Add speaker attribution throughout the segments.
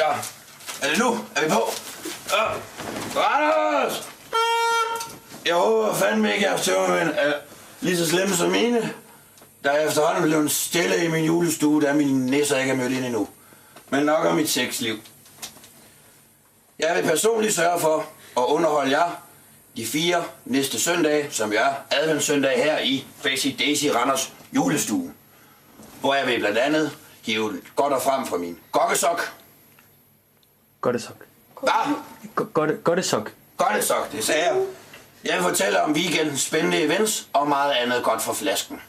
Speaker 1: Ja. Er det nu? Er vi på? Ja. Randers! Jeg håber fandme ikke, at jeres tømmermænd er lige så slemme som mine. Der er efterhånden blevet stille i min julestue, da mine nisser ikke er mødt ind endnu. Men nok om mit sexliv. Jeg vil personligt sørge for at underholde jer de 4 næste søndage, som jeg er adventssøndag her i Facy Daisy Randers julestue. Hvor jeg vil blandt andet hive godt og frem fra min gokkesok.
Speaker 2: Gottesok.
Speaker 1: Hvad?
Speaker 2: Gottesok.
Speaker 1: Gottesok, det sagde jeg. Jeg vil fortælle om weekendens spændende events og meget andet godt for flasken.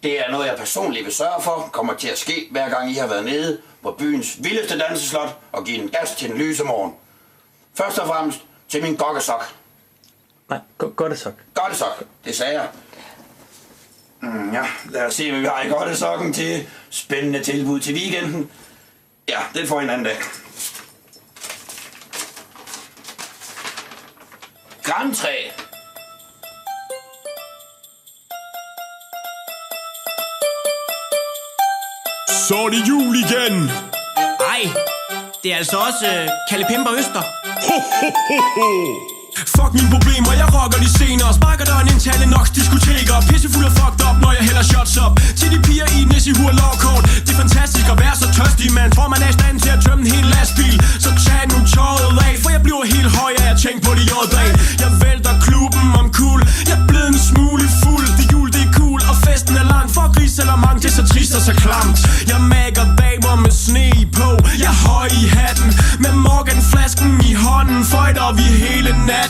Speaker 1: Det er noget, jeg personligt vil sørge for, kommer til at ske, hver gang I har været nede på byens vildeste danseslot og give en gas til den lyse morgen. Først og fremmest til min gokkesok.
Speaker 2: Nej, gottesok.
Speaker 1: Gottesok, det sagde jeg. Ja, lad os se, hvad vi har i godtesokken til spændende tilbud til weekenden. Ja, det får en anden dag. Grantræ.
Speaker 3: Så er det jul igen.
Speaker 4: Ej, det er altså også Kalle Pimper Øster.
Speaker 3: Ho, ho, ho, ho. Fuck mine problemer, jeg rocker de scener. Sparker døren ind til alle Nox diskoteker. Pissefuld og fucked up, når jeg hælder shots op til de piger i Nissehur lovkort. Det er fantastisk at være så tørstig, man. Tror man er i stand til at tømme en hel lastbil. Så tag nu tøjet af, for jeg bliver helt høj af at tænke på det jordbag. Jeg vælter klubben om kul. Jeg er blevet en smule fuld. Det jul, det er cool, og festen er lang. For gris eller mang, det er så trist og så klamt. Jeg mager damer med sne på. Jeg er høj i hatten med Morgan-flasken i hånden. Føjter vi hele natten.